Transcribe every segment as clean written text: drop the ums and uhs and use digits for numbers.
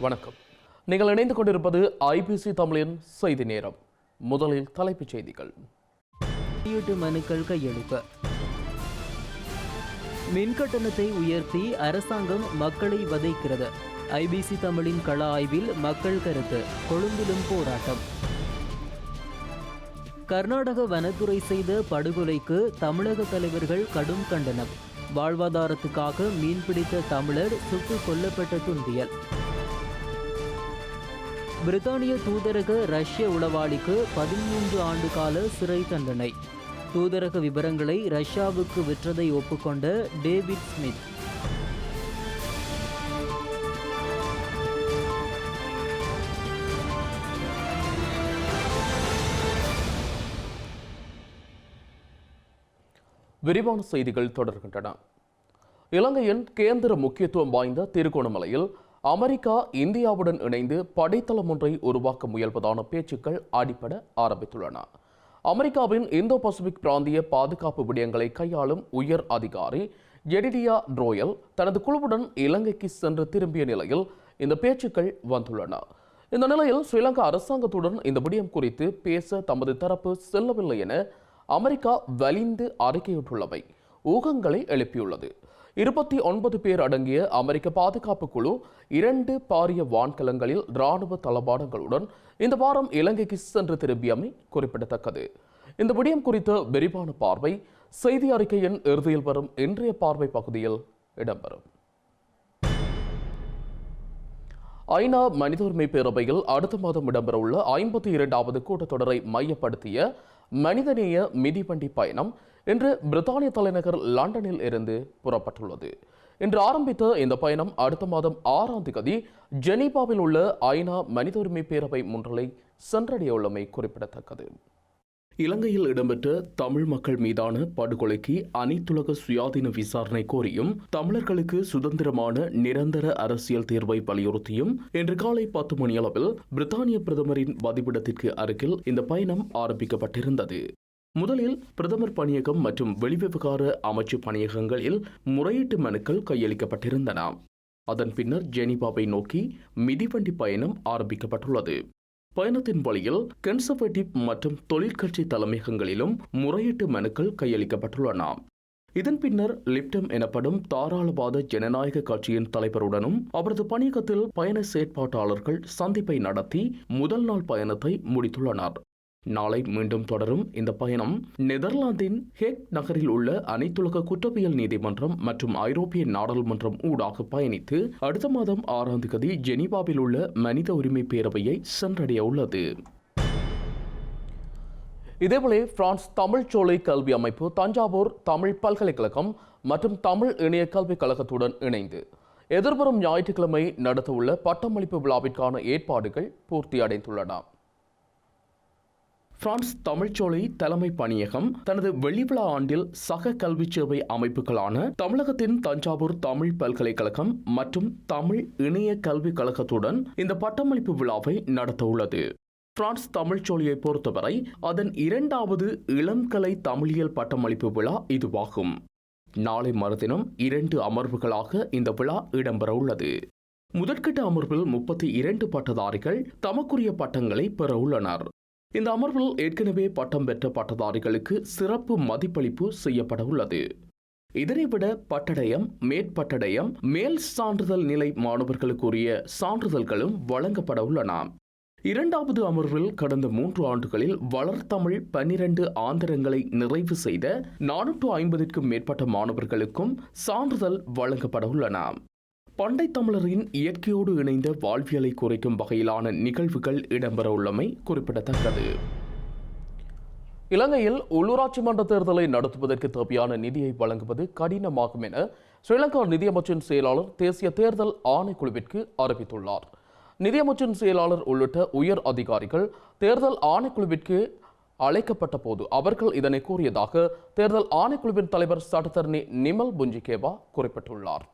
வணக்கம். நீங்கள் இணைந்து கொண்டிருப்பது ஐபிசி தமிழின் செய்தி நேரம். முதலில் தலைப்புச் செய்திகள். மனுக்கள் கையெழுத்து. மின் கட்டணத்தை உயர்த்தி அரசாங்கம் மக்களை வதைக்கிறது. ஐபிசி தமிழின் கள ஆய்வில் மக்கள் கருத்து. கொழும்பிலும் போராட்டம். கர்நாடக வனத்துறை செய்த படுகொலைக்கு தமிழக தலைவர்கள் கடும் கண்டனம். வாழ்வாதாரத்துக்காக மீன்பிடித்த தமிழர் சுட்டுக் கொல்லப்பட்ட துன்பியல். பிரித்தானிய தூதரக ரஷ்ய உளவாளிக்கு 13 ஆண்டு கால சிறை தண்டனை. தூதரக விவரங்களை ரஷ்யாவுக்கு விற்றதை ஒப்புக்கொண்ட டேவிட் ஸ்மித். விரிவான செய்திகள் தொடர்கின்றன. இலங்கையின் கேந்திர முக்கியத்துவம் வாய்ந்த திருகோணமலையில் அமெரிக்கா இந்தியாவுடன் இணைந்து படைத்தளம் ஒன்றை உருவாக்க முயல்வதான பேச்சுக்கள் அடிபட ஆரம்பித்துள்ளன. அமெரிக்காவின் இந்தோ பசிபிக் பிராந்திய பாதுகாப்பு விடயங்களை கையாளும் உயர் அதிகாரி ஜெடிடியா ட்ரோயல் தனது குழுவுடன் இலங்கைக்கு சென்று திரும்பிய நிலையில் இந்த பேச்சுக்கள் வந்துள்ளன. இந்த நிலையில் ஸ்ரீலங்கா அரசாங்கத்துடன் இந்த விடயம் குறித்து பேச தமது தரப்பு செல்லவில்லை என அமெரிக்கா வலிந்து அறிக்கையிட்டுள்ளவை ஊகங்களை எழுப்பியுள்ளது. 29 பேர் அடங்கிய அமெரிக்க பாதுகாப்பு குழு 2 பாரிய வான்கலங்களில் இராணுவ தளபாடங்களுடன் இந்த வாரம் இலங்கைக்கு சென்று திரும்பியமை குறிப்பிடத்தக்கது. இந்த விடயம் குறித்த விரிவான பார்வை செய்தி அறிக்கையின் இறுதியில் வரும் இன்றைய பார்வை பகுதியில் இடம்பெறும். ஐநா மனித உரிமை பேரவையில் அடுத்த மாதம் இடம்பெறவுள்ள 52வது கூட்டத்தொடரை மையப்படுத்திய மனிதநேய மிதிவண்டி பயணம் இன்று பிரித்தானிய தலைநகர் லண்டனில் இருந்து புறப்பட்டுள்ளது. இன்று ஆரம்பித்த இந்த பயணம் அடுத்த மாதம் 6ஆம் தேதி ஜெனீவாவில் உள்ள ஐநா மனித உரிமை பேரவை முன்றலை சென்றடைய உள்ளமை குறிப்பிடத்தக்கது. இலங்கையில் இடம்பெற்ற தமிழ் மக்கள் மீதான படுகொலைக்கு அனைத்துலக சுயாதீன விசாரணை கோரியும் தமிழர்களுக்கு சுதந்திரமான நிரந்தர அரசியல் தீர்வை வலியுறுத்தியும் இன்று காலை 10 மணியளவில் பிரித்தானிய பிரதமரின் வதிவிடத்திற்கு அருகில் இந்த பயணம் ஆரம்பிக்கப்பட்டிருந்தது. முதலில் பிரதமர் பணியகம் மற்றும் வெளிவிவகார அமைச்சு பணியகங்களில் முறையீட்டு மனுக்கள் கையளிக்கப்பட்டிருந்தன. அதன் பின்னர் ஜெனீவாவை நோக்கி மிதிவண்டி பயணம் ஆரம்பிக்கப்பட்டுள்ளது. பயணத்தின் வழியில் கன்சர்வேட்டிவ் மற்றும் தொழிற்கட்சி தலைமையகங்களிலும் முறையீட்டு மனுக்கள் கையளிக்கப்பட்டுள்ளன. இதன் பின்னர் லிப்டம் எனப்படும் தாராளவாத ஜனநாயக கட்சியின் தலைவருடனும் அவரது பணியகத்தில் பயண செயற்பாட்டாளர்கள் சந்திப்பை நடத்தி முதல் நாள் பயணத்தை முடித்துள்ளனர். நாளை மீண்டும் தொடரும் இந்த பயணம் நெதர்லாந்தின் ஹேக் நகரில் உள்ள அனைத்துலக குற்றவியல் நீதிமன்றம் மற்றும் ஐரோப்பிய நாடாளுமன்றம் ஊடாக பயணித்து அடுத்த மாதம் 6ஆம் தேதி ஜெனீவாவில் உள்ள மனித உரிமை பேரவையை சென்றடைய உள்ளது. இதேபோல பிரான்ஸ் தமிழ் சோலை கல்வி அமைப்பு தஞ்சாவூர் தமிழ் பல்கலைக்கழகம் மற்றும் தமிழ் இணைய கல்விக் கழகத்துடன் இணைந்து எதிர்வரும் ஞாயிற்றுக்கிழமை நடத்தவுள்ள பட்டமளிப்பு விழாவிற்கான ஏற்பாடுகள் பூர்த்தியடைந்துள்ளன. பிரான்ஸ் தமிழ்ச்சோலை தலைமை பணியகம் தனது வெள்ளிவிழா ஆண்டில் சக கல்வி சேவை அமைப்புகளான தமிழகத்தின் தஞ்சாவூர் தமிழ் பல்கலைக்கழகம் மற்றும் தமிழ் இணைய கல்விக் கழகத்துடன் இந்த பட்டமளிப்பு விழாவை நடத்த உள்ளது. பிரான்ஸ் தமிழ்ச்சோலையை பொறுத்தவரை அதன் 2வது இளம்கலை தமிழியல் பட்டமளிப்பு விழா இதுவாகும். நாளை மறுதினம் 2 அமர்வுகளாக இந்த விழா இடம்பெற உள்ளது. முதற்கட்ட அமர்வில் 32 பட்டதாரிகள் தமக்குரிய பட்டங்களை பெற உள்ளனர். இந்த அமர்வில் ஏற்கனவே பட்டம் பெற்ற பட்டதாரிகளுக்கு சிறப்பு மதிப்பளிப்பு செய்யப்பட உள்ளது. இதனைவிட பட்டடயம், மேற்பட்டடயம், மேல் சான்றிதழ் நிலை மாணவர்களுக்குரிய சான்றிதழ்களும் வழங்கப்பட உள்ளன. 2வது அமர்வில் கடந்த 3 ஆண்டுகளில் வளர்தமிழ் 12 ஆந்திரங்களை நிறைவு செய்த 450க்கும் மேற்பட்ட மாணவர்களுக்கும் சான்றிதழ் வழங்கப்பட உள்ளன. பண்டை தமிழரின் இயற்கையோடு இணைந்த வாழ்வியலை குறைக்கும் வகையிலான நிகழ்வுகள் இடம்பெற உள்ளமை குறிப்பிடத்தக்கது. இலங்கையில் உள்ளூராட்சி மன்ற தேர்தலை நடத்துவதற்கு தேவையான நிதியை வழங்குவது கடினமாகும் என ஸ்ரீலங்கா நிதியமைச்சின் செயலாளர் தேசிய தேர்தல் ஆணைக்குழுவிற்கு அறிவித்துள்ளார். நிதியமைச்சின் செயலாளர் உள்ளிட்ட உயர் அதிகாரிகள் தேர்தல் ஆணைக்குழுவிற்கு அழைக்கப்பட்ட போது அவர்கள் இதனை கூறியதாக தேர்தல் ஆணைக்குழுவின் தலைவர் சட்டத்தரணி நிமல் புஞ்சிகேவா குறிப்பிட்டுள்ளார்.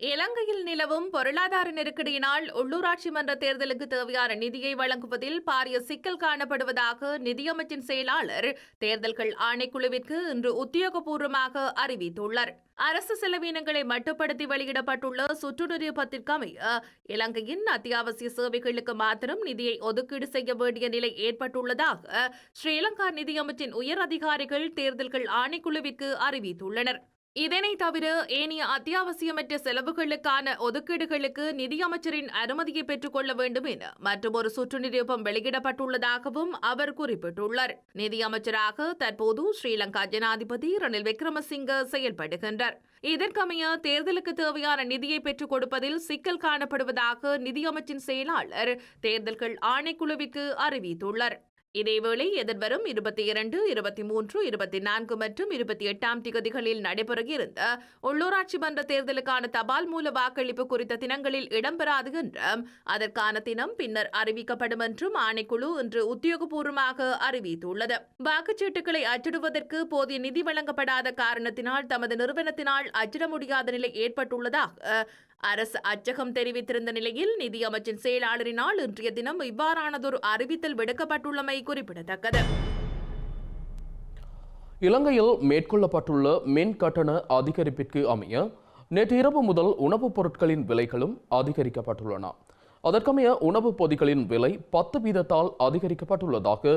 இலங்கையில் நிலவும் பொருளாதார நெருக்கடியினால் உள்ளூராட்சி மன்ற தேர்தலுக்கு தேவையான நிதியை வழங்குவதில் பாரிய சிக்கல் காணப்படுவதாக நிதியமைச்சின் செயலாளர் தேர்தல்கள் ஆணைக்குழுவிற்கு இன்று உத்தியோகபூர்வமாக அறிவித்துள்ளார். அரசு செலவினங்களை மட்டுப்படுத்தி வெளியிடப்பட்டுள்ள சுற்றுநிரூபத்திற்கமைய இலங்கையின் அத்தியாவசிய சேவைகளுக்கு மாத்திரம் நிதியை ஒதுக்கீடு செய்ய வேண்டிய நிலை ஏற்பட்டுள்ளதாக ஸ்ரீலங்கா நிதியமைச்சின் உயர் அதிகாரிகள் தேர்தல்கள் ஆணைக்குழுவிற்கு அறிவித்துள்ளனர். இதனைத் தவிர ஏனைய அத்தியாவசியமற்ற செலவுகளுக்கான ஒதுக்கீடுகளுக்கு நிதியமைச்சரின் அனுமதியை பெற்றுக் கொள்ள வேண்டும் என மற்றொரு சுற்று நிரூபம் வெளியிடப்பட்டுள்ளதாகவும் அவர் குறிப்பிட்டுள்ளார். நிதியமைச்சராக தற்போது ஸ்ரீலங்கா ஜனாதிபதி ரணில் விக்ரமசிங்க செயல்படுகின்றார். இதற்கமைய தேர்தலுக்கு தேவையான நிதியை பெற்றுக் கொடுப்பதில் சிக்கல் காணப்படுவதாக நிதியமைச்சின் செயலாளர் தேர்தல்கள் ஆணைக்குழுவிற்கு அறிவித்துள்ளார். இதேவேளை எதிர்வரும் 22, 23, 24 மற்றும் 28ஆம் திகதிகளில் நடைபெற இருந்த உள்ளூராட்சி மன்ற தேர்தலுக்கான தபால் மூல வாக்களிப்பு குறித்த தினங்களில் இடம்பெறாது என்றும் அதற்கான தினம் பின்னர் அறிவிக்கப்படும் என்றும் ஆணைக்குழு இன்று உத்தியோகபூர்வமாக அறிவித்துள்ளது. வாக்குச்சீட்டுகளை அச்சிடுவதற்கு போதிய நிதி வழங்கப்படாத காரணத்தினால் தமது நிறுவனத்தினால் அச்சிட முடியாத நிலை ஏற்பட்டுள்ளதாக அரசு அச்சகம் தெரிவித்திருந்த நிலையில் நிதியமைச்சின் செயலாளரினால் இன்றைய தினம் இவ்வாறானதொரு அறிவித்தல் விடுக்கப்பட்டுள்ளமை குறிப்பிடத்தக்கது. இலங்கையில் மேற்கொள்ளப்பட்டுள்ள மின் கட்டண அதிகரிப்பிற்கு அமைய நேற்று இரவு முதல் உணவுப் பொருட்களின் விலைகளும் அதிகரிக்கப்பட்டுள்ளன. அதற்கமைய உணவுப் பொதிகளின் விலை 10% அதிகரிக்கப்பட்டுள்ளதாக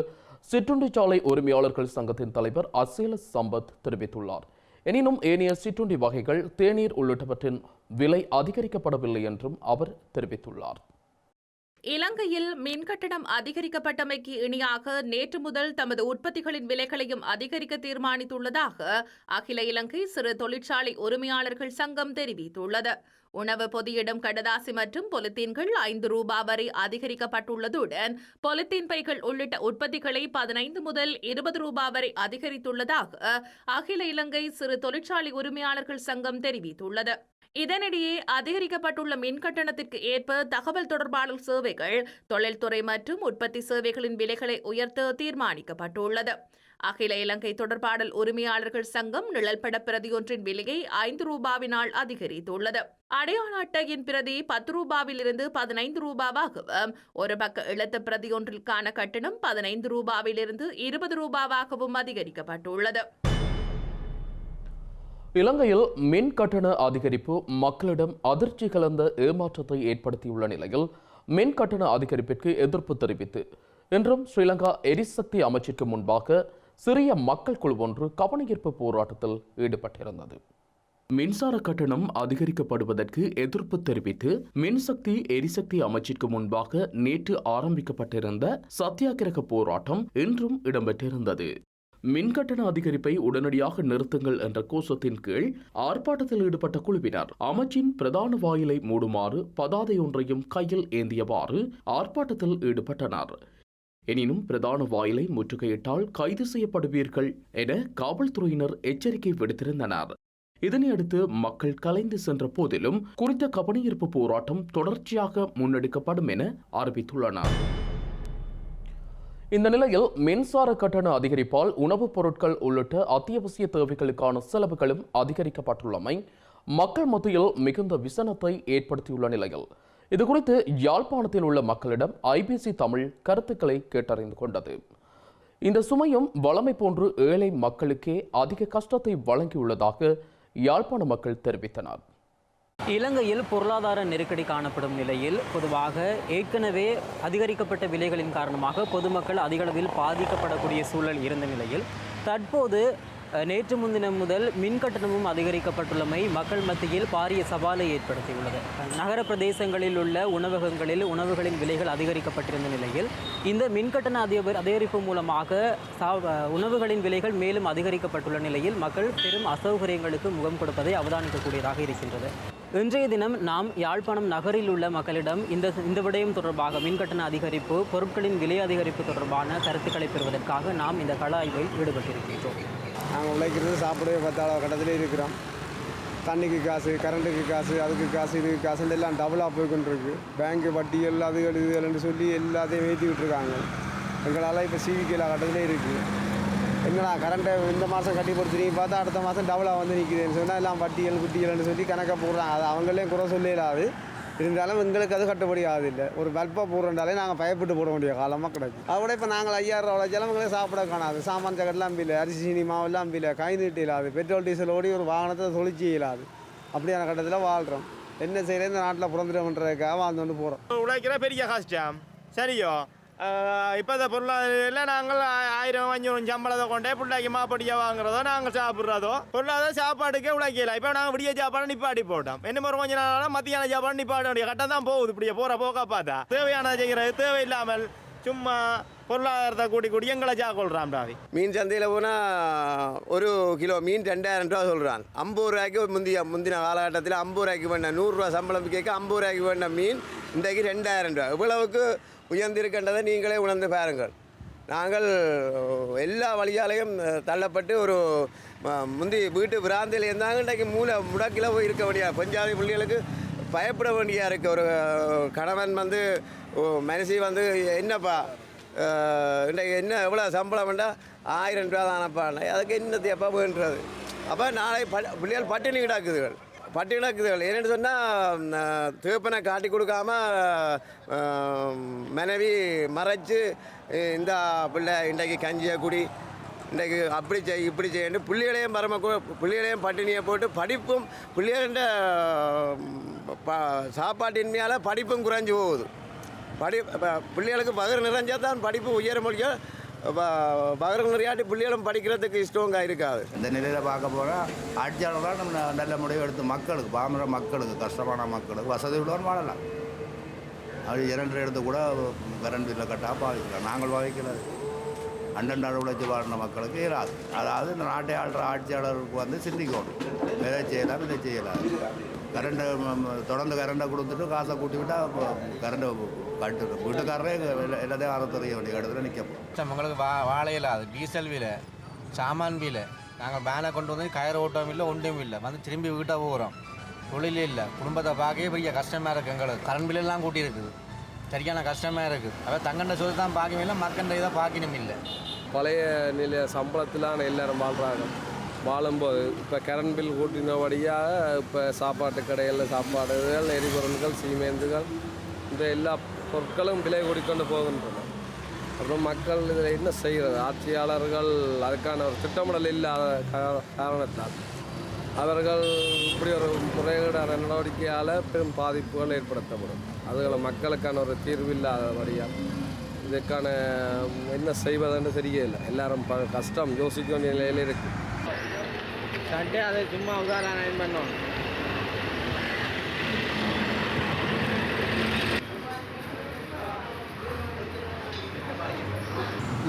சிற்றுண்டிச்சாலை உரிமையாளர்கள் சங்கத்தின் தலைவர் அசேல சம்பத் தெரிவித்துள்ளார். எனினும் ஏனைய சிற்றுண்டி வகைகள், தேநீர் உள்ளிட்டவற்றின் விலை அதிகரிக்கப்படவில்லை என்றும் அவர் தெரிவித்துள்ளார். இலங்கையில் மின் கட்டணம் அதிகரிக்கப்பட்டமைக்கு இணையாக நேற்று முதல் தமது உற்பத்திகளின் விலைகளையும் அதிகரிக்க தீர்மானித்துள்ளதாக அகில இலங்கை சிறு தொழிற்சாலை உரிமையாளர்கள் சங்கம் தெரிவித்துள்ளது. உணவு பொதியிடும் கடதாசி மற்றும் பொலித்தீன்கள் 5 ரூபாய் வரை அதிகரிக்கப்பட்டுள்ளதுடன் பொலித்தீன் பைகள் உள்ளிட்ட உற்பத்திகளை 15 முதல் 20 ரூபாய் வரை அதிகரித்துள்ளதாக அகில இலங்கை சிறு தொழிற்சாலை உரிமையாளர்கள் சங்கம் தெரிவித்துள்ளது. இதனிடையே அதிகரிக்கப்பட்டுள்ள மின் கட்டணத்திற்கு ஏற்ப தகவல் தொடர்பாடல் சேவைகள், தொழில்துறை மற்றும் உற்பத்தி சேவைகளின் விலைகளை உயர்த்த தீர்மானிக்கப்பட்டுள்ளது. அகில இலங்கை தொடர்பாடல் உரிமையாளர்கள் சங்கம் நிழல்பட பிரதியொன்றின் விலையை 5 ரூபாவினால் அதிகரித்துள்ளது. அடையாள அட்டையின் பிரதி 10 ரூபாவிலிருந்து 15 ரூபாவாகவும், ஒரு பக்க எழுத்து பிரதியொன்றிற்கான கட்டணம் 15 ரூபாவிலிருந்து 20 ரூபாவாகவும் அதிகரிக்கப்பட்டுள்ளது. இலங்கையில் மின் கட்டண அதிகரிப்பு மக்களிடம் அதிர்ச்சி கலந்த ஏமாற்றத்தை ஏற்படுத்தியுள்ள நிலையில் மின் கட்டண அதிகரிப்பிற்கு எதிர்ப்பு தெரிவித்து இன்றும் ஸ்ரீலங்கா எரிசக்தி அமைச்சிற்கு முன்பாக சிறிய மக்கள் குழு ஒன்று கவனஈர்ப்பு போராட்டத்தில் ஈடுபட்டிருந்தது. மின்சார கட்டணம் அதிகரிக்கப்படுவதற்கு எதிர்ப்பு தெரிவித்து மின்சக்தி எரிசக்தி அமைச்சிற்கு முன்பாக நேற்று ஆரம்பிக்கப்பட்டிருந்த சத்தியாகிரக போராட்டம் இன்றும் இடம்பெற்றிருந்தது. மின்கட்டண அதிகரிப்பை உடனடியாக நிறுத்துங்கள் என்ற கோஷத்தின் கீழ் ஆர்ப்பாட்டத்தில் ஈடுபட்ட குழுவினர் அமைச்சின் பிரதான வாயிலை மூடுமாறு பதாதை ஒன்றையும் கையில் ஏந்தியவாறு ஆர்ப்பாட்டத்தில் ஈடுபட்டனர். எனினும் பிரதான வாயிலை முற்றுகையிட்டால் கைது செய்யப்படுவீர்கள் என காவல்துறையினர் எச்சரிக்கை விடுத்திருந்தனர். இதனையடுத்து மக்கள் கலைந்து சென்ற போதிலும் குறித்த கவனஈர்ப்பு போராட்டம் தொடர்ச்சியாக முன்னெடுக்கப்படும் என அறிவித்துள்ளனர். இந்த நிலையில் மின்சார கட்டண அதிகரிப்பால் உணவுப் பொருட்கள் உள்ளிட்ட அத்தியாவசிய தேவைகளுக்கான செலவுகளும் அதிகரிக்கப்பட்டுள்ளமை மக்கள் மத்தியில் மிகுந்த விசனத்தை ஏற்படுத்தியுள்ள நிலையில் இதுகுறித்து யாழ்ப்பாணத்தில் உள்ள மக்களிடம் ஐபிசி தமிழ் கருத்துக்களை கேட்டறிந்து கொண்டது. இந்த சுமையும் வளமை போன்று ஏழை மக்களுக்கே அதிக கஷ்டத்தை வழங்கியுள்ளதாக யாழ்ப்பாண மக்கள் தெரிவித்தனர். இலங்கையில் பொருளாதார நெருக்கடி காணப்படும் நிலையில் பொதுவாக ஏற்கனவே அதிகரிக்கப்பட்ட விலைகளின் காரணமாக பொதுமக்கள் அதிகளவில் பாதிக்கப்படக்கூடிய சூழல் இருந்த நிலையில் தற்போது நேற்று முன்தினம் முதல் மின் கட்டணமும் அதிகரிக்கப்பட்டுள்ளமை மக்கள் மத்தியில் பாரிய சவாலை ஏற்படுத்தியுள்ளது. நகர பிரதேசங்களில் உள்ள உணவகங்களில் உணவுகளின் விலைகள் அதிகரிக்கப்பட்டிருந்த நிலையில் இந்த மின் கட்டண அதிகரிப்பு மூலமாக உணவுகளின் விலைகள் மேலும் அதிகரிக்கப்பட்டுள்ள நிலையில் மக்கள் பெரும் அசௌகரியங்களுக்கு முகம் கொடுப்பதை அவதானிக்கக்கூடியதாக இருக்கின்றது. இன்றைய தினம் நாம் யாழ்ப்பாணம் நகரில் உள்ள மக்களிடம் இந்த விடயம் தொடர்பாக மின்கட்டண அதிகரிப்பு, பொருட்களின் விலை அதிகரிப்பு தொடர்பான கருத்துக்களை பெறுவதற்காக நாம் இந்த கள ஆய்வில் ஈடுபட்டிருக்கின்றோம். நாங்கள் உழைக்கிறது சாப்பிடவே பத்தாள கட்டத்திலே இருக்கிறோம். தண்ணிக்கு காசு, கரண்ட்டுக்கு காசு, அதுக்கு காசு, இதுக்கு காசுன்னு எல்லாம் டபுளாக போய்கொண்டிருக்கு. பேங்கு வட்டி எல்லாத்துகள் இதுகள்னு சொல்லி எல்லாத்தையும் ஏற்றி விட்டுருக்காங்க. எங்களால் இப்போ சிவிக்கலா கட்டத்திலே இருக்குது. எங்கடா கரண்ட்டை இந்த மாதம் கட்டி போட்டு திரும்பி பார்த்தா அடுத்த மாதம் டபுளாக வந்து நிற்குதுன்னு சொன்னால் எல்லாம் வட்டிகள் குட்டிகள்னு சொல்லி கணக்காக போடுறாங்க. அது அவங்களே குறை சொல்லிடாது. இருந்தாலும் எங்களுக்கு அது கட்டுப்படி ஆகுதில்லை. ஒரு பல்பாக போடுறதாலே நாங்கள் பயப்பட்டு போட வேண்டிய காலமாக கிடைக்கும். அதோட இப்போ நாங்கள் 5000 ரூபா ஜலங்களே சாப்பிட காணாது. சாமான் சக்கரெல்லாம் அம்பில்லை, அரிசி சீனி மாவெல்லாம் அம்பில்லை, கை நீட்டு இல்லாது, பெட்ரோல் டீசல் ஓடி ஒரு வாகனத்தை தொழிற்சி இல்லாது. அப்படியான கட்டத்தில் வாழ்கிறோம். என்ன செய்யறது, இந்த நாட்டில் பிறந்துடும்ன்றதுக்காக வாழ்ந்து கொண்டு போகிறோம். உழைக்கிற பெரிய கஷ்டம் சரியோ. இப்போ இந்த பொருளாதாரம் நாங்கள் 1000-500 சம்பளத்தை கொண்டே பிள்ளைக்கு மாப்படியாக வாங்குறதோ நாங்கள் சாப்பிட்றதோ பொருளாதார சாப்பாட்டுக்கே உழைக்கல. இப்போ நாங்கள் விடிய சாப்பாடு நிப்பாட்டி போட்டோம். என்ன ஒரு கொஞ்ச நாளாக மத்தியான சாப்பாடு நிப்பாட்ட வேண்டிய கட்டம் தான் போகுது. இப்படியே போகிற போக்கா பார்த்தா தேவையான செய்கிறது தேவையில்லாமல் சும்மா பொருளாதாரத்தை கூட்டி எங்களை சாக்கொள்கிறான். டாவி மீன் சந்தையில் போனால் ஒரு கிலோ மீன் 2000 ரூபா சொல்கிறான். 50 ரூபாய்க்கு முந்தின காலகட்டத்தில் 50 ரூபாய்க்கு வேண்ட 100 ரூபா சம்பளம் கேட்க 50 ரூபாய்க்கு வேண்ட மீன் இன்றைக்கு 2000 ரூபா. இவ்வளவுக்கு உயர்ந்திருக்கின்றதை நீங்களே உணர்ந்து பாருங்கள். நாங்கள் எல்லா வழியாலையும் தள்ளப்பட்டு ஒரு முந்தி வீட்டு பிராந்தியில் இருந்தாங்க. இன்றைக்கு முடக்கில் போய் இருக்க வேண்டிய பஞ்சாதி பிள்ளைகளுக்கு பயப்பட வேண்டியா இருக்குது. ஒரு கணவன் வந்து மனசி வந்து என்னப்பா இன்றைக்கு என்ன எவ்வளோ சம்பளம் வேண்டாம் 1000 ரூபா தானப்பா, அதுக்கு என்னத்தை எப்போ வேண்டுறது. அப்போ நாளை பிள்ளைகள் பட்டினி கிடக்குதுகள். என்னென்னு சொன்னால் தேப்பனை காட்டி கொடுக்காம மனைவி மறைச்சு இந்த பிள்ளை இன்றைக்கு கஞ்சியை குடி, இன்றைக்கு அப்படி செய் இப்படி செய்யணும் பிள்ளைகளையும் பிள்ளைகளையும் பட்டினியை போட்டு படிப்பும் பிள்ளைகள சாப்பாட்டின்மையால் படிப்பும் குறைஞ்சி போகுது. பிள்ளைகளுக்கு பகர் நிறைஞ்சால் தான் படிப்பு உயர முடியும். பகர் நிறையாட்டி பிள்ளைகளும் படிக்கிறதுக்கு இஷ்டவங்க இருக்காது. இந்த நிலையில் பார்க்க போனால் ஆட்சியாளர் தான் நம்ம நல்ல முடிவு எடுத்து மக்களுக்கு பாமர மக்களுக்கு கஷ்டமான மக்களுக்கு வசதி உள்ளவன் வாழலாம். அது 2 எடுத்து கூட கரண்ட் பில்லை கட்டாக பாதிக்கலாம். நாங்கள் பாதிக்கிறது அண்டண்டாடு உழைச்சி வாழ்ற மக்களுக்கு இராது. அதாவது இந்த நாட்டை ஆள்ற ஆட்சியாளருக்கு வந்து சிந்திக்கணும். இதை செய்யலாம் இதை செய்யலாம். கரண்ட்டை தொடர்ந்து கரண்ட்டை கொடுத்துட்டு காசை கூட்டி விட்டால் கரண்ட்டை கட்டு வீட்டுக்காரரே எல்லாத்தையும் அறத்துறைய வேண்டிய இடத்துல நிற்கப்போம். உங்களுக்கு வாழை இல்லாது டீசல் விலை, சாமான் விலை, நாங்கள் பேனை கொண்டு வந்து கயிறு ஓட்டவும் இல்லை ஒன்றும் இல்லை, வந்து திரும்பி வீட்டாக போகிறோம். தொழிலே இல்லை, குடும்பத்தை பார்க்கவே பெரிய கஷ்டமாக இருக்குது. எங்களுக்கு கரண்ட் பில்லெல்லாம் கூட்டி இருக்குது, சரியான கஷ்டமாக இருக்குது. அதாவது தங்கண்ட சோறு தான் பார்க்கவே இல்லை, மற்கண்ட இதை பார்க்கணும் இல்லை. பழைய நிலைய சம்பளத்தில் எல்லோரும் வாழ்கிறாங்க. வாழும்போது இப்போ கரண்ட் பில் கூட்டினபடியாக இப்போ சாப்பாட்டு கடைகளில் சாப்பாடுகள், எரிபொருள்கள், சீமேந்துகள் இந்த எல்லா பொருட்களும் விலை கூடிக்கொண்டு போகின்றன. அப்புறம் மக்கள் இதில் என்ன செய்கிறது, ஆட்சியாளர்கள் அதுக்கான ஒரு திட்டமிடல் இல்லாத காரணத்தால் அவர்கள் இப்படி ஒரு முறைகேடான நடவடிக்கையால் பெரும் பாதிப்புகள் ஏற்படுத்தப்படும். அதுகளை மக்களுக்கான ஒரு தீர்வு இல்லாதபடியால் இதுக்கான என்ன செய்வதுன்னு தெரியல. எல்லாரும் கஷ்டம் யோசிக்க வேண்டிய நிலையில் இருக்குது. அதை சும்மா உதாரணம் பண்ணோம்.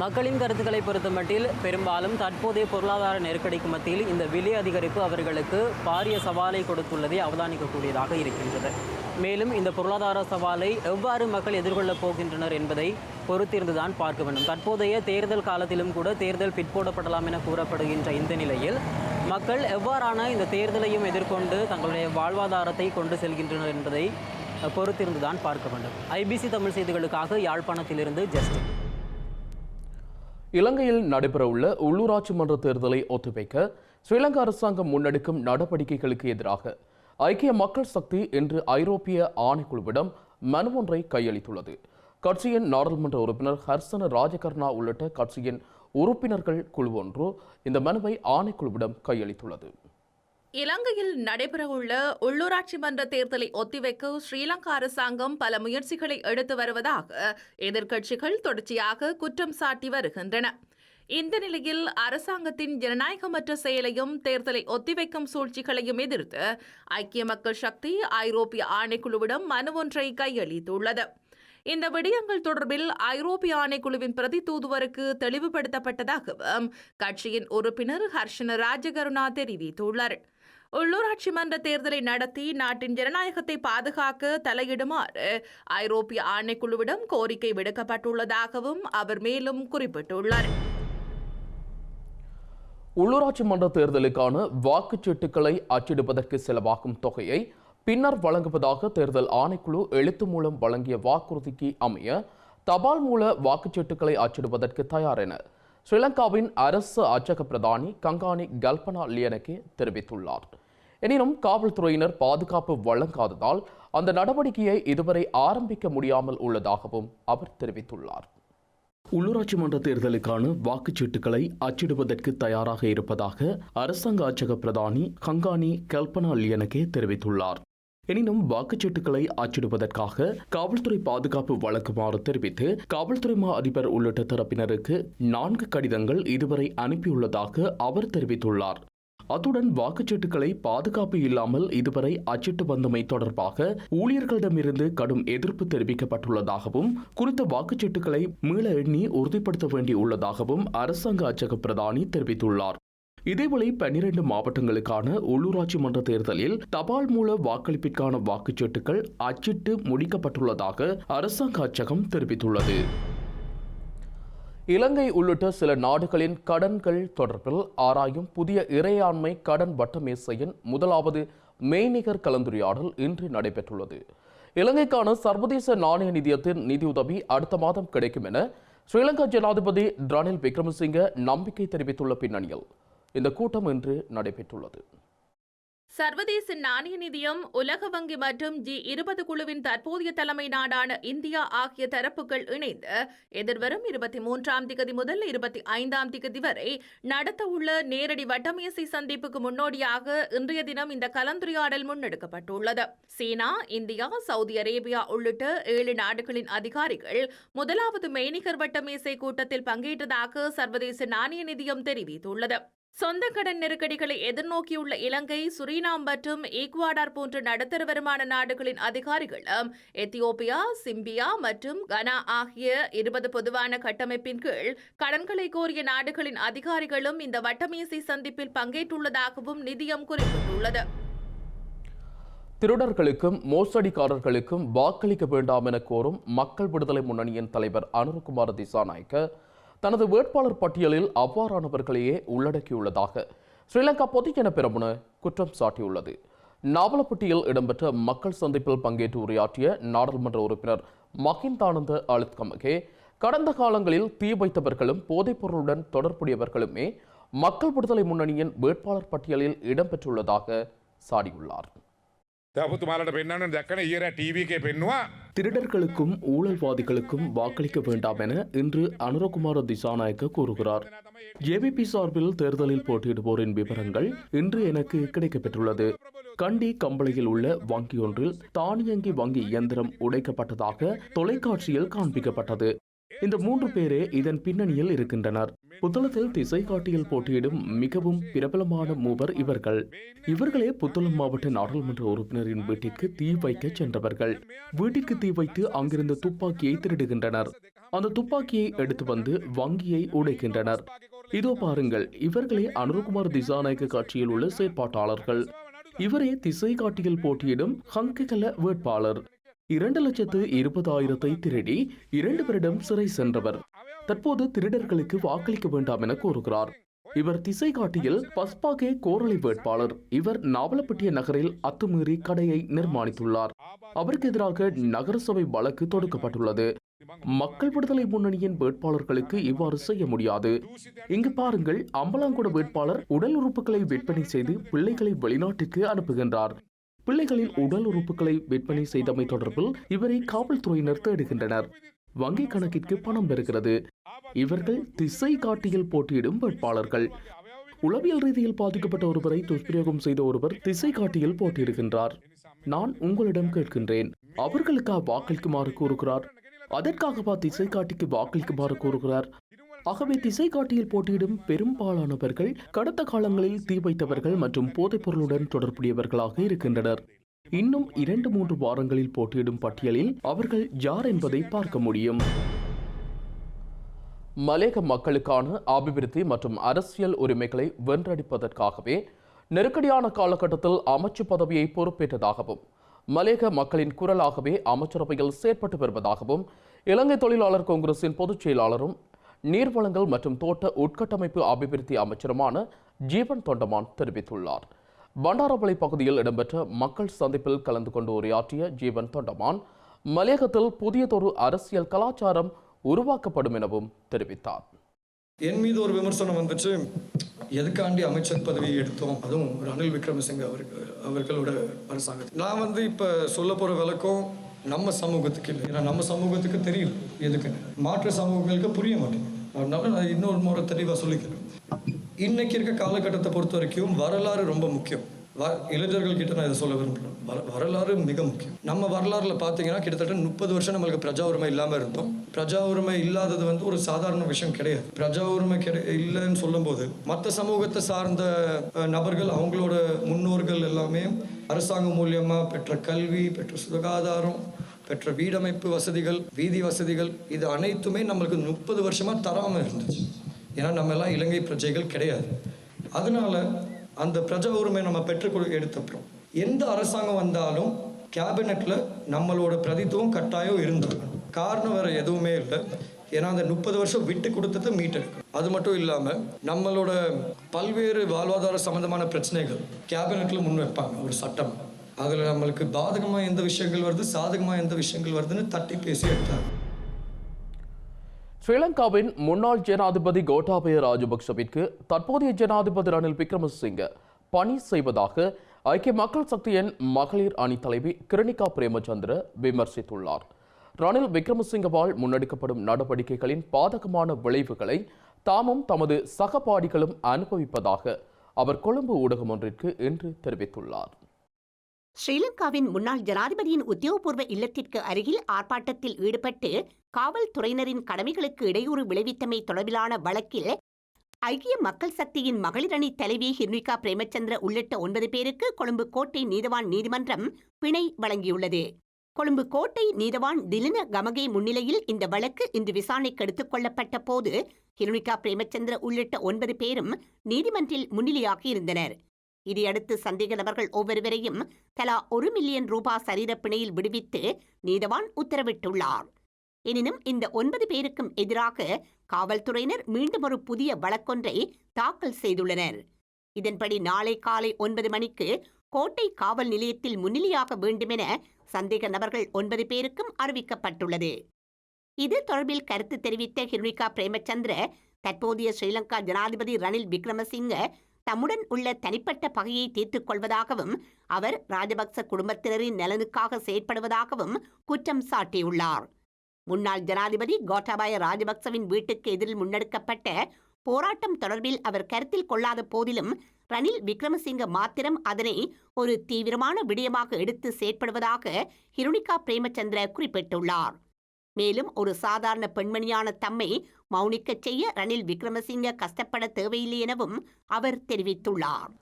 மக்களின் கருத்துக்களை பொறுத்தமட்டில் பெரும்பாலும் தற்போதைய பொருளாதார நெருக்கடிக்கு மத்தியில் இந்த விலை அதிகரிப்பு அவர்களுக்கு பாரிய சவாலை கொடுத்துள்ளதை அவதானிக்கக்கூடியதாக இருக்கின்றது. மேலும் இந்த பொருளாதார சவாலை எவ்வாறு மக்கள் எதிர்கொள்ளப் போகின்றனர் என்பதை பொறுத்திருந்துதான் பார்க்க வேண்டும். தற்போதைய தேர்தல் காலத்திலும் கூட தேர்தல் பிற்போடப்படலாம் என கூறப்படுகின்ற இந்த நிலையில் மக்கள் எவ்வாறான இந்த தேர்தலையும் எதிர்கொண்டு தங்களுடைய வாழ்வாதாரத்தை கொண்டு செல்கின்றனர் என்பதை பொறுத்திருந்துதான் பார்க்க வேண்டும். ஐபிசி தமிழ் செய்திகளுக்காக யாழ்ப்பாணத்திலிருந்து ஜஸ்டின். இலங்கையில் நடைபெறவுள்ள உள்ளூராட்சி மன்ற தேர்தலை ஒத்திவைக்க ஸ்ரீலங்கா அரசாங்கம் முன்னெடுக்கும் நடவடிக்கைகளுக்கு எதிராக ஐக்கிய மக்கள் சக்தி இன்று ஐரோப்பிய ஆணைக்குழுவிடம் மனு ஒன்றை கையளித்துள்ளது. கட்சியின் நாடாளுமன்ற உறுப்பினர் ஹர்சன ராஜகர்ணா உள்ளிட்ட கட்சியின் உறுப்பினர்கள் குழு ஒன்று இந்த மனுவை ஆணைக்குழுவிடம் கையளித்துள்ளது. இலங்கையில் நடைபெறவுள்ள உள்ளூராட்சி மன்ற தேர்தலை ஒத்திவைக்க ஸ்ரீலங்கா அரசாங்கம் பல முயற்சிகளை எடுத்து வருவதாக எதிர்க்கட்சிகள் தொடர்ச்சியாக குற்றம் சாட்டி வருகின்றன. இந்த நிலையில் அரசாங்கத்தின் ஜனநாயகமற்ற செயலையும் தேர்தலை ஒத்திவைக்கும் சூழ்ச்சிகளையும் எதிர்த்து ஐக்கிய மக்கள் சக்தி ஐரோப்பிய ஆணைக்குழுவிடம் மனு ஒன்றை கையளித்துள்ளது. இந்த விடயங்கள் தொடர்பில் ஐரோப்பிய ஆணைக்குழுவின் பிரதி தூதுவருக்கு தெளிவுபடுத்தப்பட்டதாகவும் கட்சியின் உறுப்பினர் ஹர்ஷன ராஜகருணா தெரிவித்துள்ளார். உள்ளூராட்சி மன்ற தேர்தலை நடத்தி நாட்டின் ஜனநாயகத்தை பாதுகாக்க தலையிடுமாறு ஐரோப்பிய ஆணைக்குழுவிடம் கோரிக்கை விடுக்கப்பட்டுள்ளதாகவும் அவர் மேலும் குறிப்பிட்டுள்ளார். உள்ளூராட்சி மன்ற தேர்தலுக்கான வாக்குச்சீட்டுகளை அச்சிடுவதற்கு செலவாகும் தொகையை பின்னர் வழங்குவதாக தேர்தல் ஆணைக்குழு எழுத்து மூலம் வழங்கிய வாக்குறுதிக்கு அமைய தபால் மூல வாக்குச்சீட்டுகளை அச்சிடுவதற்கு தயார் என ஸ்ரீலங்காவின் அரசு அச்சக பிரதானி கங்கானி கல்பனா லியனகே தெரிவித்துள்ளார். எனினும் காவல்துறையினர் பாதுகாப்பு வழங்காததால் அந்த நடவடிக்கையை இதுவரை ஆரம்பிக்க முடியாமல் உள்ளதாகவும் அவர் தெரிவித்துள்ளார். உள்ளூராட்சி மன்ற தேர்தலுக்கான வாக்குச்சீட்டுகளை அச்சிடுவதற்கு தயாராக இருப்பதாக அரசாங்க அச்சக பிரதானி கங்கானி கல்பனா லியனகே தெரிவித்துள்ளார். எனினும் வாக்குச்சீட்டுகளை அச்சிடுவதற்காக காவல்துறை பாதுகாப்பு வழங்குமாறு தெரிவித்து காவல்துறை மா அதிபர் உள்ளிட்ட தரப்பினருக்கு 4 கடிதங்கள் இதுவரை அனுப்பியுள்ளதாக அவர் தெரிவித்துள்ளார். அத்துடன் வாக்குச்சீட்டுகளை பாதுகாப்பு இல்லாமல் இதுவரை அச்சிட்டு வந்தமை தொடர்பாக ஊழியர்களிடமிருந்து கடும் எதிர்ப்பு தெரிவிக்கப்பட்டுள்ளதாகவும் குறித்த வாக்குச்சீட்டுகளை மீள எண்ணி உறுதிப்படுத்த வேண்டியுள்ளதாகவும் அரசாங்க அச்சக பிரதானி தெரிவித்துள்ளார். இதேவேளை 12 மாவட்டங்களுக்கான உள்ளூராட்சி மன்ற தேர்தலில் தபால் மூல வாக்களிப்பிற்கான வாக்குச்சீட்டுகள் அச்சிட்டு முடிக்கப்பட்டுள்ளதாக அரசாங்க அச்சகம் தெரிவித்துள்ளது. இலங்கை உள்ளிட்ட சில நாடுகளின் கடன்கள் தொடர்பில் ஆராயும் புதிய இறையாண்மை கடன் வட்டமேசையின் முதலாவது மெய்நிகர் கலந்துரையாடல் இன்று நடைபெற்றுள்ளது. இலங்கைக்கான சர்வதேச நாணய நிதியத்தின் நிதியுதவி அடுத்த மாதம் கிடைக்கும் என ஸ்ரீலங்கா ஜனாதிபதி ரணில் விக்ரமசிங்க நம்பிக்கை தெரிவித்துள்ள பின்னணியில் இந்த கூட்டம் இன்று நடைபெற்றுள்ளது. சர்வதேச நாணய நிதியம், உலக வங்கி மற்றும் G20 குழுவின் தற்போதைய தலைமை நாடான இந்தியா ஆகிய தரப்புகள் இணைந்து எதிர்வரும் 23ஆம் திகதி முதல் 25ஆம் திகதி வரை நடத்தவுள்ள நேரடி வட்டமேசை சந்திப்புக்கு முன்னோடியாக இன்றைய தினம் இந்த கலந்துரையாடல் முன்னெடுக்கப்பட்டுள்ளது. சீனா, இந்தியா, சவுதி அரேபியா உள்ளிட்ட 7 நாடுகளின் அதிகாரிகள் முதலாவது மெய்நிகர் வட்டமேசை கூட்டத்தில் பங்கேற்றதாக சர்வதேச நாணய நிதியம் தெரிவித்துள்ளது. சொந்த கடன் நெருக்கடிகளை எதிர்நோக்கியுள்ள இலங்கை, சுரினாம் மற்றும் ஈக்வாடார் போன்ற நடுத்தர வருமான நாடுகளின் அதிகாரிகளும் எத்தியோப்பியா, சிம்பியா மற்றும் கனா ஆகிய 20 பொதுவான கட்டமைப்பின் கீழ் கடன்களை கோரிய நாடுகளின் அதிகாரிகளும் இந்த வட்டமேசை சந்திப்பில் பங்கேற்றுள்ளதாகவும் நிதியம் குறிப்பிட்டுள்ளது. திருடர்களுக்கும் மோசடிக்காரர்களுக்கும் வாக்களிக்க வேண்டாம் என கோரும் மக்கள் விடுதலை முன்னணியின் தலைவர் அனுரகுமார திசாநாயக்க தனது வேட்பாளர் பட்டியலில் அவ்வாறானவர்களையே உள்ளடக்கியுள்ளதாக ஸ்ரீலங்கா பொதுஜன பெரமுன குற்றம் சாட்டியுள்ளது. நாவலப்பட்டியில் இடம்பெற்ற மக்கள் சந்திப்பில் பங்கேற்று உரையாற்றிய நாடாளுமன்ற உறுப்பினர் மஹிந்தானந்த அழுத்கமகே கடந்த காலங்களில் தீ வைத்தவர்களும் போதைப்பொருளுடன் தொடர்புடையவர்களுமே மக்கள் விடுதலை முன்னணியின் வேட்பாளர் பட்டியலில் இடம்பெற்றுள்ளதாக சாடியுள்ளார். திருடர்களுக்கும் ஊழல்வாதிகளுக்கும் வாக்களிக்க வேண்டாம் என இன்று அனுரகுமார திசாநாயக்க கூறுகிறார். ஜேவிபி சார்பில் தேர்தலில் போட்டியிடுவோரின் விவரங்கள் இன்று எனக்கு கிடைக்கப்பெற்றுள்ளது. கண்டி கம்பளையில் உள்ள வங்கியொன்றில் தானியங்கி வங்கி இயந்திரம் உடைக்கப்பட்டதாக தொலைக்காட்சியில் காண்பிக்கப்பட்டது. இந்த 3 பேரே இதன் பின்னணியில் இருக்கின்றனர். புத்தளத்தில் திசை காட்டியில் போட்டியிடும் மிகவும் பிரபலமான மூவர் இவர்கள். இவர்களே புத்தளம் மாவட்ட நாடாளுமன்ற உறுப்பினரின் வீட்டிற்கு தீ வைக்க சென்றவர்கள். வீட்டிற்கு தீ வைத்து அங்கிருந்த துப்பாக்கியை திருடுகின்றனர். அந்த துப்பாக்கியை எடுத்து வந்து வங்கியை உடைக்கின்றனர். இதோ பாருங்கள், இவர்களே அனுரகுமார் திசாநாயக்க கட்சியில் உள்ள செயற்பாட்டாளர்கள். இவரே திசை காட்டியில் போட்டியிடும் ஹங்ககல வேட்பாளர். 2,20,000 திருடி 2 வருடம் சிறை சென்றவர். தற்போது திருடர்களுக்கு வாக்களிக்க வேண்டாம் என கூறுகிறார். இவர் திசை காட்டியில் பஸ்பாகே கோரளை வேட்பாளர். இவர் நாவலப்பட்டிய நகரில் அத்துமீறி கடையை நிர்மாணித்துள்ளார். அவருக்கு எதிராக நகரசபை வழக்கு தொடுக்கப்பட்டுள்ளது. மக்கள் விடுதலை முன்னணியின் வேட்பாளர்களுக்கு இவ்வாறு செய்ய முடியாது. இங்கு பாருங்கள், அம்பலாங்குட வேட்பாளர் உடல் உறுப்புகளை விற்பனை செய்து பிள்ளைகளை வெளிநாட்டுக்கு அனுப்புகின்றார். பிள்ளைகளின் உடல் உறுப்புகளை விற்பனை செய்தமை தொடர்பில் இவரை காவல்துறையினர் தேடுகின்றனர். வங்கி கணக்கிற்கு பணம் பெறுகிறது. இவர்கள் திசை காட்டியில் போட்டியிடும் வேட்பாளர்கள். உளவியல் ரீதியில் பாதிக்கப்பட்ட ஒருவரை துஷ்பிரயோகம் செய்த ஒருவர் திசை காட்டியில் போட்டியிடுகின்றார். நான் உங்களிடம் கேட்கின்றேன், அவர்களுக்கா வாக்களிக்குமாறு கூறுகிறார்? அதற்காகவா திசை காட்டிக்கு வாக்களிக்குமாறு கூறுகிறார்? ஆகவே திசை காட்டியில் போட்டியிடும் பெரும்பாலானவர்கள் கடந்த காலங்களில் தீ வைத்தவர்கள் மற்றும் போதைப் பொருளுடன் தொடர்புடையவர்களாக இருக்கின்றனர். இன்னும் 2-3 வாரங்களில் போட்டியிடும் பட்டியலில் அவர்கள் யார் என்பதை பார்க்க முடியும். மலேக மக்களுக்கான அபிவிருத்தி மற்றும் அரசியல் உரிமைகளை வென்றடிப்பதற்காகவே நெருக்கடியான காலகட்டத்தில் அமைச்சு பதவியை பொறுப்பேற்றதாகவும் மலேக மக்களின் குரலாகவே அமைச்சரவையில் செயற்பட்டு வருவதாகவும் இலங்கை தொழிலாளர் காங்கிரசின் பொதுச் செயலாளரும் நீர்வளங்கள் மற்றும் தோட்ட உட்கட்டமைப்பு அபிவிருத்தி அமைச்சருமான ஜீவன் தொண்டமான் தெரிவித்துள்ளார். பண்டாரவளை பகுதியில் இடம்பெற்ற மக்கள் சந்திப்பில் கலந்து கொண்டு உரையாற்றிய ஜீவன் தொண்டமான் மலையகத்தில் புதியதொரு அரசியல் கலாச்சாரம் உருவாக்கப்படும் எனவும் தெரிவித்தார். என் மீது ஒரு விமர்சனம் வந்துச்சு, எதுக்காண்டி அமைச்சர் பதவியை எடுத்தோம், அதுவும் ரணில் விக்ரமசிங்க அவர்களோட அரசாங்கத்தில். நான் இப்போ சொல்ல போகிற விளக்கம் நம்ம சமூகத்துக்கு இல்லை, ஏன்னா நம்ம சமூகத்துக்கு தெரியல எதுக்குன்னு, மாற்று சமூகங்களுக்கு புரிய மாட்டேங்குது. அதனால நான் இன்னொரு முறை தெளிவாக சொல்லிக்கிறேன். இன்னைக்கு இருக்க காலகட்டத்தை பொறுத்த வரைக்கும் வரலாறு ரொம்ப முக்கியம். இளைஞர்கள் கிட்ட நான் இதை சொல்ல விரும்புகிறேன். வரலாறு மிக முக்கியம். நம்ம வரலாறுல பார்த்தீங்கன்னா கிட்டத்தட்ட 30 வருஷம் நம்மளுக்கு பிரஜா உரிமை இல்லாமல் இருந்தோம். பிரஜா உரிமை இல்லாதது ஒரு சாதாரண விஷயம் கிடையாது. பிரஜா உரிமை இல்லைன்னு சொல்லும்போது மற்ற சமூகத்தை சார்ந்த நபர்கள், அவங்களோட முன்னோர்கள் எல்லாமே அரசாங்கம் மூலியமா பெற்ற கல்வி, பெற்ற சுகாதாரம், பெற்ற வீடமைப்பு வசதிகள், வீதி வசதிகள், இது அனைத்துமே நம்மளுக்கு 30 வருஷமா தராமல் இருந்துச்சு. ஏன்னா நம்ம எல்லாம் இலங்கை பிரஜைகள் கிடையாது. அதனால அந்த பிரஜா உரிமை நம்ம பெற்றுக் எடுத்தப்புறம் எந்த அரசாங்கம் வந்தாலும் கேபினெட்ல நம்மளோட பிரதித்துவம் கட்டாயம் இருந்தாங்க. காரணம் வேற எதுவுமே இல்லை. ஏன்னா அந்த 30 வருஷம் விட்டு கொடுத்ததை மீட்டெடுக்கும். அது மட்டும் இல்லாம நம்மளோட பல்வேறு வாழ்வாதார சம்பந்தமான பிரச்சனைகள் கேபினெட்ல முன் வைப்பாங்க ஒரு சட்டம். அதுல நம்மளுக்கு பாதகமா எந்த விஷயங்கள் வருது, சாதகமா எந்த விஷயங்கள் வருதுன்னு தட்டி பேசி எடுத்தாங்க. ஸ்ரீலங்காவின் முன்னாள் ஜனாதிபதி கோட்டாபய ராஜபக்சவிற்கு தற்போதைய ஜனாதிபதி ரணில் விக்ரமசிங்க பணி செய்வதாக ஐக்கிய மக்கள் சக்தியின் மகளிர் அணி தலைவி கிருணிகா பிரேமச்சந்திர விமர்சித்துள்ளார். ரணில் விக்ரமசிங்கவால் முன்னெடுக்கப்படும் நடவடிக்கைகளின் பாதகமான விளைவுகளை தாமும் தமது சகபாடிகளும் அனுபவிப்பதாக அவர் கொழும்பு ஊடகம் ஒன்றிற்கு இன்று தெரிவித்துள்ளார். ஸ்ரீலங்காவின் முன்னாள் ஜனாதிபதியின் உத்தியோகபூர்வ இல்லத்திற்கு அருகில் ஆர்ப்பாட்டத்தில் ஈடுபட்டு காவல்துறையினரின் கடமைகளுக்கு இடையூறு விளைவித்தமை தொடர்பிலான வழக்கில் ஐக்கிய மக்கள் சக்தியின் மகளிரணி தலைவி ஹிருணிகா பிரேமச்சந்திர உள்ளிட்ட 9 பேருக்கு கொழும்பு கோட்டை நீதவான் நீதிமன்றம் பிணை வழங்கியுள்ளது. கொழும்பு கோட்டை நீதவான் திலின கமகே முன்னிலையில் இந்த வழக்கு இன்று விசாரணைக்கு எடுத்துக் கொள்ளப்பட்ட போது ஹிருணிகா பிரேமச்சந்திர உள்ளிட்ட 9 பேரும் நீதிமன்றில் முன்னிலையாகி இருந்தனர். இதையடுத்து சந்தேக நபர்கள் ஒவ்வொருவரையும் தலா 1 மில்லியன் ரூபாய் சரீர பிணையில் விடுவித்து நீதவான் உத்தரவிட்டுள்ளார். எனினும் இந்த 9 பேருக்கும் எதிராக காவல்துறையினர் மீண்டும் ஒரு புதிய வழக்கொன்றை தாக்கல் செய்துள்ளனர். இதன்படி நாளை காலை 9 மணிக்கு கோட்டை காவல் நிலையத்தில் முன்னிலையாக வேண்டுமென சந்தேக நபர்கள் 9 பேருக்கும் அறிவிக்கப்பட்டுள்ளது. இது தொடர்பில் கருத்து தெரிவித்த ஹிருணிகா பிரேமச்சந்திர, தற்போதைய ஸ்ரீலங்கா ஜனாதிபதி ரணில் விக்ரமசிங்க தம்முடன் உள்ள தனிப்பட்ட பகையை தீர்த்துக் கொள்வதாகவும் அவர் ராஜபக்ச குடும்பத்தினரின் நலனுக்காக செயற்படுவதாகவும் குற்றம் சாட்டியுள்ளார். முன்னாள் ஜனாதிபதி கோட்டாபய ராஜபக்சவின் வீட்டுக்கு எதிரில் முன்னெடுக்கப்பட்ட போராட்டம் தொடர்பில் அவர் கருத்தில் கொள்ளாத போதிலும் ரணில் விக்ரமசிங்க மாத்திரம் அதனை ஒரு தீவிரமான விடயமாக எடுத்து செயற்படுவதாக ஹிருணிகா பிரேமச்சந்திர குறிப்பிட்டுள்ளார். மேலும் ஒரு சாதாரண பெண்மணியான தம்மை மௌனிக்கச் செய்ய ரணில் விக்ரமசிங்க கஷ்டப்பட தேவையில்லை எனவும் அவர் தெரிவித்துள்ளார்.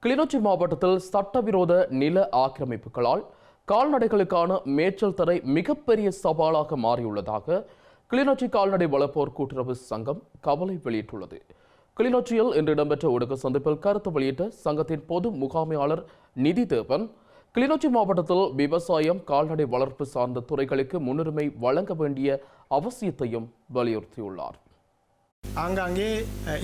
கிளிநொச்சி மாவட்டத்தில் சட்டவிரோத நில ஆக்கிரமிப்புகளால் கால்நடைகளுக்கான மேய்ச்சல் தரை மிகப்பெரிய சவாலாக மாறியுள்ளதாக கிளிநொச்சி கால்நடை வளர்ப்போர் கூட்டுறவு சங்கம் கவலை வெளியிட்டுள்ளது. கிளிநொச்சியில் இன்று இடம்பெற்ற ஊடக சந்திப்பில் கருத்து வெளியிட்ட சங்கத்தின் பொது முகாமையாளர் நிதி தேவன், கிளிநொச்சி மாவட்டத்தில் விவசாயம், கால்நடை வளர்ப்பு சார்ந்த துறைகளுக்கு முன்னுரிமை வழங்க வேண்டிய அவசியத்தையும் வலியுறுத்தியுள்ளார். ஆங்காங்கே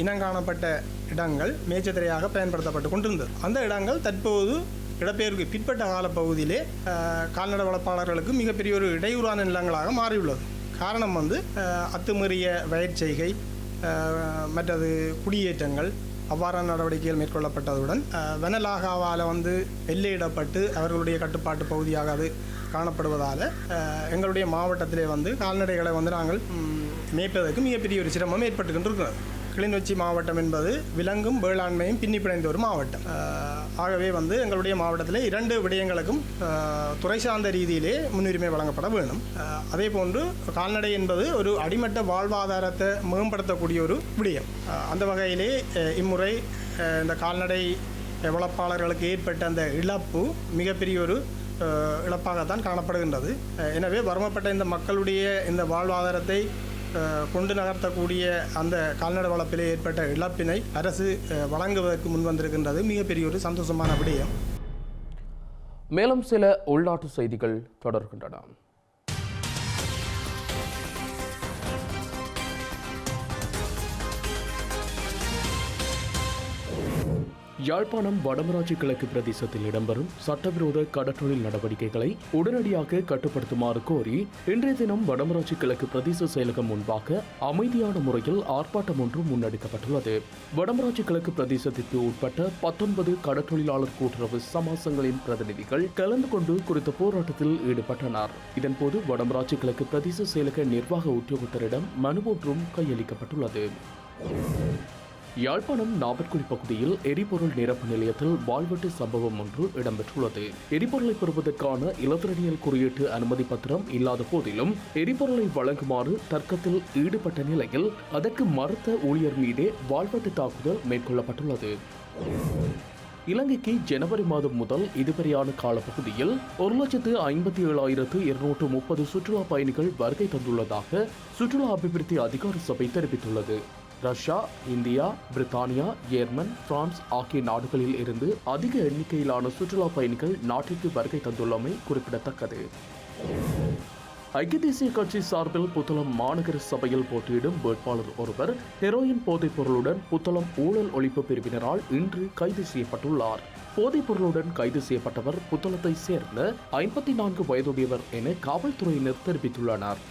இனங்காணப்பட்ட இடங்கள் மேய்ச்சத்திரையாக பயன்படுத்தப்பட்டு கொண்டிருந்தது. அந்த இடங்கள் தற்போது இடப்பெயர்வுக்கு பிற்பட்ட காலப்பகுதியிலே கால்நடை வளர்ப்பாளர்களுக்கு மிகப்பெரிய ஒரு இடையூறான நிலங்களாக மாறியுள்ளது. காரணம் அத்துமீறிய வயற் செய்கை, மற்றது குடியேற்றங்கள், அவ்வாறான நடவடிக்கைகள் மேற்கொள்ளப்பட்டதுடன் வனலாகாவால் எல்லையிடப்பட்டு அவர்களுடைய கட்டுப்பாட்டு பகுதியாக அது காணப்படுவதால் எங்களுடைய மாவட்டத்திலே கால்நடைகளை நாங்கள் மேய்ப்பதற்கு மிகப்பெரிய ஒரு சிரமம் ஏற்பட்டு கொண்டிருக்கிறது. கிளிநொச்சி மாவட்டம் என்பது விலங்கும் வேளாண்மையும் பின்னி பிணைந்த ஒரு மாவட்டம். ஆகவே எங்களுடைய மாவட்டத்தில் 2 விடயங்களுக்கும் துறை சார்ந்த ரீதியிலே முன்னுரிமை வழங்கப்பட வேண்டும். அதே போன்று கால்நடை என்பது ஒரு அடிமட்ட வாழ்வாதாரத்தை மேம்படுத்தக்கூடிய ஒரு விடயம். அந்த வகையிலே இம்முறை இந்த கால்நடை வளர்ப்பாளர்களுக்கு ஏற்பட்ட அந்த இழப்பு மிகப்பெரிய ஒரு இழப்பாகத்தான் காணப்படுகின்றது. எனவே வருமப்பட்ட இந்த மக்களுடைய இந்த வாழ்வாதாரத்தை கொண்டு நகர்த்தக்கூடிய அந்த கால்நடை வளர்ப்பிலே ஏற்பட்ட இழப்பினை அரசு வழங்குவதற்கு முன்வந்திருக்கின்றது. மிகப்பெரிய ஒரு சந்தோஷமான விடயம். மேலும் சில உள்நாட்டு செய்திகள் தொடர்கின்றன. யாழ்ப்பாணம் வடமராட்சி கிழக்கு பிரதேசத்தில் இடம்பெறும் சட்டவிரோத கடற்றொழில் நடவடிக்கைகளை உடனடியாக கட்டுப்படுத்துமாறு கோரி இன்றைய தினம் வடமராட்சி கிழக்கு பிரதேச செயலகம் முன்பாக அமைதியான முறையில் ஆர்ப்பாட்டம் ஒன்று முன்னெடுக்கப்பட்டுள்ளது. வடமராட்சி கிழக்கு பிரதேசத்திற்கு உட்பட்ட 19 கடற்றொழிலாளர் கூட்டுறவு சமாசங்களின் பிரதிநிதிகள் கலந்து கொண்டு குறித்த போராட்டத்தில் ஈடுபட்டனர். இதன்போது வடமராட்சி கிழக்கு பிரதேச செயலக நிர்வாக உத்தியோகத்தரிடம் மனு ஒன்றும் கையளிக்கப்பட்டுள்ளது. யாழ்ப்பாணம் நாவற்குழி பகுதியில் எரிபொருள் நிரப்பு நிலையத்தில் வாழ்வெட்டு சம்பவம் ஒன்று இடம்பெற்றுள்ளது. எரிபொருளை பெறுவதற்கான இலத்திரனியல் குறியீட்டு அனுமதி பத்திரம் இல்லாத போதிலும் எரிபொருளை வழங்குமாறு தர்க்கத்தில் ஈடுபட்ட நிலையில் அதற்கு மறுத்த ஊழியர் மீதே வாழ்வெட்டு தாக்குதல் மேற்கொள்ளப்பட்டுள்ளது. இலங்கைக்கு ஜனவரி மாதம் முதல் இதுவரையான காலப்பகுதியில் 1,57,230 சுற்றுலா பயணிகள் வருகை தந்துள்ளதாக சுற்றுலா அபிவிருத்தி அதிகார சபை தெரிவித்துள்ளது. ரஷ்யா, இந்தியா, பிரித்தானியா, ஜெர்மன், பிரான்ஸ் ஆகிய நாடுகளில் இருந்து அதிக எண்ணிக்கையிலான சுற்றுலா பயணிகள் நாட்டிற்கு வருகை தந்துள்ளமை குறிப்பிடத்தக்கது. ஐக்கிய தேசிய கட்சி சார்பில் புத்தளம் மாநகர சபையில் போட்டியிடும் வேட்பாளர் ஒருவர் ஹெரோயின் போதைப் பொருளுடன் புத்தளம் ஊழல் ஒழிப்பு பிரிவினரால் இன்று கைது செய்யப்பட்டுள்ளார். போதைப் பொருளுடன் கைது செய்யப்பட்டவர் புத்தளத்தை சேர்ந்த 54 வயதுடையவர் என காவல்துறையினர் தெரிவித்துள்ளனர்.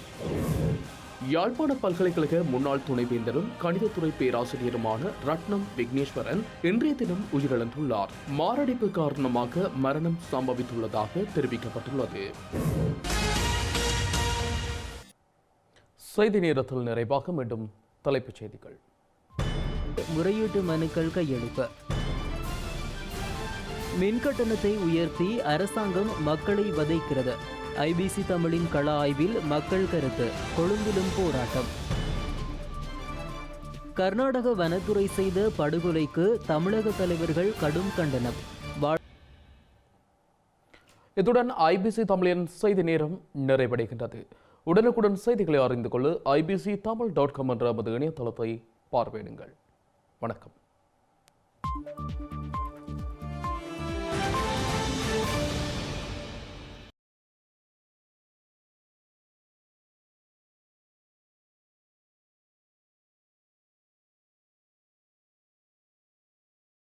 யாழ்ப்பாண பல்கலைக்கழக முன்னாள் துணைவேந்தரும் கணிதத்துறை பேராசிரியருமான ரட்னம் விக்னேஸ்வரன் இன்றைய தினம் உயிரிழந்துள்ளார். மாரடைப்பு காரணமாக மரணம் சம்பவித்துள்ளதாக தெரிவிக்கப்பட்டுள்ளது. செய்தி நேரத்தில் நிறைவாக மீண்டும் தலைப்புச் செய்திகள். முறையீட்டு மனுக்கள் கையளிப்பு. மின் கட்டணத்தை உயர்த்தி அரசாங்கம் மக்களை வதைக்கிறது. ஐபிசி தமிழின் கள ஆய்வில் மக்கள் கருத்து. கொழும்பிலும் போராட்டம். கர்நாடக வனத்துறை செய்த படுகொலைக்கு தமிழக தலைவர்கள் கடும் கண்டனம். இத்துடன் ஐபிசி தமிழின் செய்தி நேரம் நிறைவடைகின்றது. உடனுக்குடன் செய்திகளை அறிந்து கொள்ள ibctamil.com என்ற நமது இணையதளத்தை பார்வையிடுங்கள். வணக்கம்.